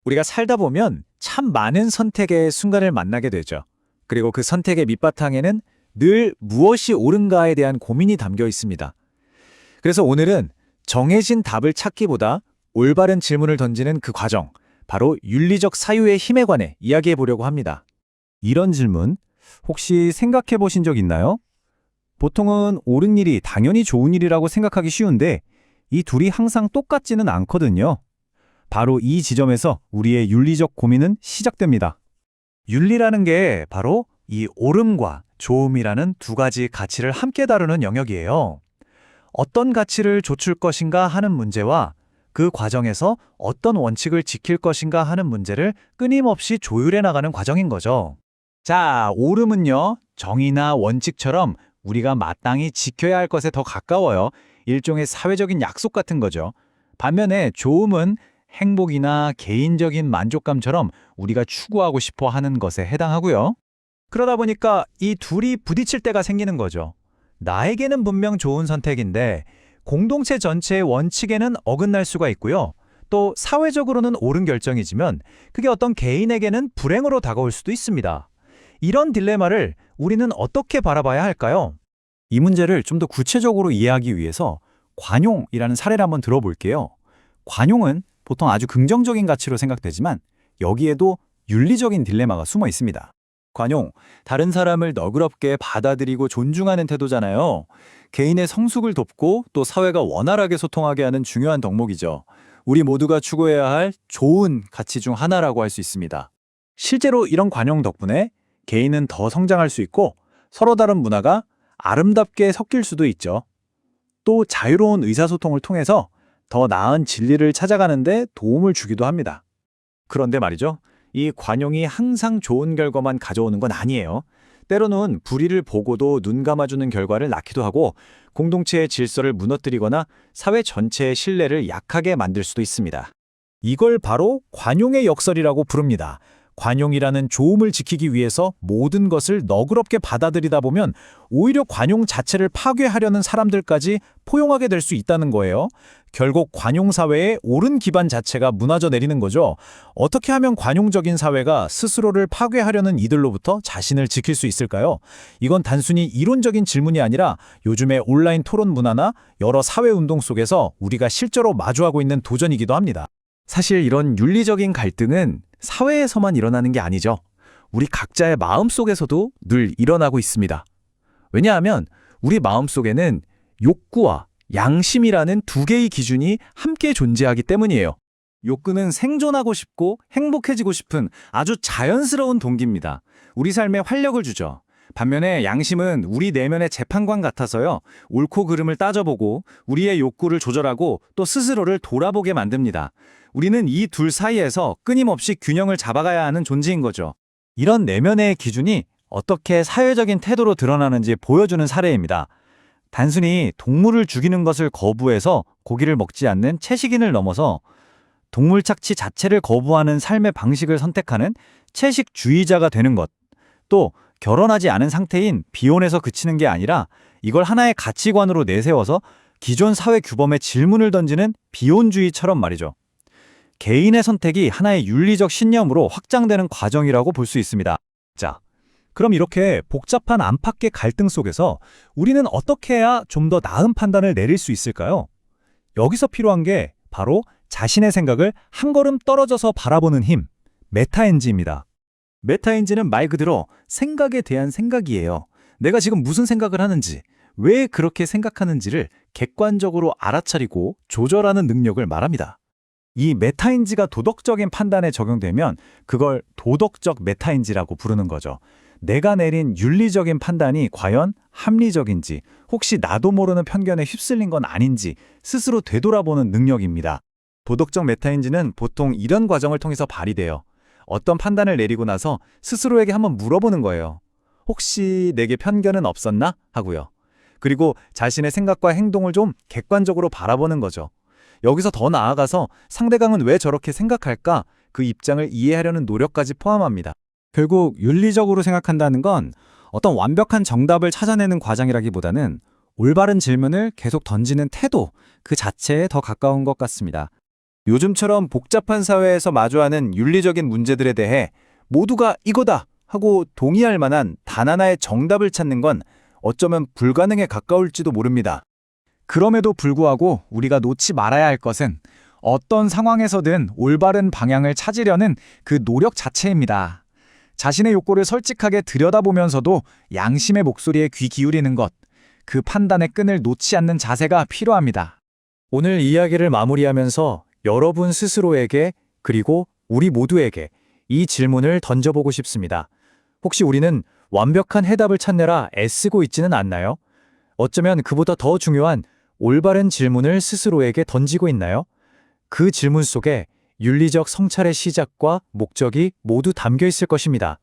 우리가 살다 보면 참 많은 선택의 순간을 만나게 되죠. 그리고 그 선택의 밑바탕에는 늘 무엇이 옳은가에 대한 고민이 담겨 있습니다. 그래서 오늘은 정해진 답을 찾기보다 올바른 질문을 던지는 그 과정, 바로 윤리적 사유의 힘에 관해 이야기해 보려고 합니다. 이런 질문 혹시 생각해 보신 적 있나요? 보통은 옳은 일이 당연히 좋은 일이라고 생각하기 쉬운데 이 둘이 항상 똑같지는 않거든요. 바로 이 지점에서 우리의 윤리적 고민은 시작됩니다. 윤리라는 게 바로 이 옳음과 좋음이라는 두 가지 가치를 함께 다루는 영역이에요. 어떤 가치를 좇을 것인가 하는 문제와 그 과정에서 어떤 원칙을 지킬 것인가 하는 문제를 끊임없이 조율해 나가는 과정인 거죠. 자, 옳음은요, 정의나 원칙처럼 우리가 마땅히 지켜야 할 것에 더 가까워요. 일종의 사회적인 약속 같은 거죠. 반면에 좋음은 행복이나 개인적인 만족감처럼 우리가 추구하고 싶어 하는 것에 해당하고요. 그러다 보니까 이 둘이 부딪힐 때가 생기는 거죠. 나에게는 분명 좋은 선택인데 공동체 전체의 원칙에는 어긋날 수가 있고요. 또 사회적으로는 옳은 결정이지만 그게 어떤 개인에게는 불행으로 다가올 수도 있습니다. 이런 딜레마를 우리는 어떻게 바라봐야 할까요? 이 문제를 좀 더 구체적으로 이해하기 위해서 관용이라는 사례를 한번 들어볼게요. 관용은 보통 아주 긍정적인 가치로 생각되지만 여기에도 윤리적인 딜레마가 숨어 있습니다. 관용, 다른 사람을 너그럽게 받아들이고 존중하는 태도잖아요. 개인의 성숙을 돕고 또 사회가 원활하게 소통하게 하는 중요한 덕목이죠. 우리 모두가 추구해야 할 좋은 가치 중 하나라고 할 수 있습니다. 실제로 이런 관용 덕분에 개인은 더 성장할 수 있고 서로 다른 문화가 아름답게 섞일 수도 있죠. 또 자유로운 의사소통을 통해서 더 나은 진리를 찾아가는 데 도움을 주기도 합니다. 그런데 말이죠. 이 관용이 항상 좋은 결과만 가져오는 건 아니에요. 때로는 불의를 보고도 눈 감아주는 결과를 낳기도 하고 공동체의 질서를 무너뜨리거나 사회 전체의 신뢰를 약하게 만들 수도 있습니다. 이걸 바로 관용의 역설이라고 부릅니다. 관용이라는 좋음을 지키기 위해서 모든 것을 너그럽게 받아들이다 보면 오히려 관용 자체를 파괴하려는 사람들까지 포용하게 될 수 있다는 거예요. 결국 관용 사회의 옳은 기반 자체가 무너져 내리는 거죠. 어떻게 하면 관용적인 사회가 스스로를 파괴하려는 이들로부터 자신을 지킬 수 있을까요? 이건 단순히 이론적인 질문이 아니라 요즘의 온라인 토론 문화나 여러 사회 운동 속에서 우리가 실제로 마주하고 있는 도전이기도 합니다. 사실 이런 윤리적인 갈등은 사회에서만 일어나는 게 아니죠. 우리 각자의 마음속에서도 늘 일어나고 있습니다. 왜냐하면 우리 마음속에는 욕구와 양심이라는 두 개의 기준이 함께 존재하기 때문이에요. 욕구는 생존하고 싶고 행복해지고 싶은 아주 자연스러운 동기입니다. 우리 삶에 활력을 주죠. 반면에 양심은 우리 내면의 재판관 같아서요. 옳고 그름을 따져보고 우리의 욕구를 조절하고 또 스스로를 돌아보게 만듭니다. 우리는 이 둘 사이에서 끊임없이 균형을 잡아가야 하는 존재인 거죠. 이런 내면의 기준이 어떻게 사회적인 태도로 드러나는지 보여주는 사례입니다. 단순히 동물을 죽이는 것을 거부해서 고기를 먹지 않는 채식인을 넘어서 동물 착취 자체를 거부하는 삶의 방식을 선택하는 채식주의자가 되는 것, 또 결혼하지 않은 상태인 비혼에서 그치는 게 아니라 이걸 하나의 가치관으로 내세워서 기존 사회 규범에 질문을 던지는 비혼주의처럼 말이죠. 개인의 선택이 하나의 윤리적 신념으로 확장되는 과정이라고 볼 수 있습니다. 자, 그럼 이렇게 복잡한 안팎의 갈등 속에서 우리는 어떻게 해야 좀 더 나은 판단을 내릴 수 있을까요? 여기서 필요한 게 바로 자신의 생각을 한 걸음 떨어져서 바라보는 힘, 메타엔지입니다. 메타엔지는 말 그대로 생각에 대한 생각이에요. 내가 지금 무슨 생각을 하는지, 왜 그렇게 생각하는지를 객관적으로 알아차리고 조절하는 능력을 말합니다. 이 메타인지가 도덕적인 판단에 적용되면 그걸 도덕적 메타인지라고 부르는 거죠. 내가 내린 윤리적인 판단이 과연 합리적인지, 혹시 나도 모르는 편견에 휩쓸린 건 아닌지 스스로 되돌아보는 능력입니다. 도덕적 메타인지는 보통 이런 과정을 통해서 발휘돼요. 어떤 판단을 내리고 나서 스스로에게 한번 물어보는 거예요. 혹시 내게 편견은 없었나? 하고요. 그리고 자신의 생각과 행동을 좀 객관적으로 바라보는 거죠. 여기서 더 나아가서 상대방은 왜 저렇게 생각할까? 그 입장을 이해하려는 노력까지 포함합니다. 결국 윤리적으로 생각한다는 건 어떤 완벽한 정답을 찾아내는 과정이라기보다는 올바른 질문을 계속 던지는 태도, 그 자체에 더 가까운 것 같습니다. 요즘처럼 복잡한 사회에서 마주하는 윤리적인 문제들에 대해 모두가 이거다 하고 동의할 만한 단 하나의 정답을 찾는 건 어쩌면 불가능에 가까울지도 모릅니다. 그럼에도 불구하고 우리가 놓지 말아야 할 것은 어떤 상황에서든 올바른 방향을 찾으려는 그 노력 자체입니다. 자신의 욕구를 솔직하게 들여다보면서도 양심의 목소리에 귀 기울이는 것, 그 판단의 끈을 놓지 않는 자세가 필요합니다. 오늘 이야기를 마무리하면서 여러분 스스로에게 그리고 우리 모두에게 이 질문을 던져보고 싶습니다. 혹시 우리는 완벽한 해답을 찾느라 애쓰고 있지는 않나요? 어쩌면 그보다 더 중요한 올바른 질문을 스스로에게 던지고 있나요? 그 질문 속에 윤리적 성찰의 시작과 목적이 모두 담겨 있을 것입니다.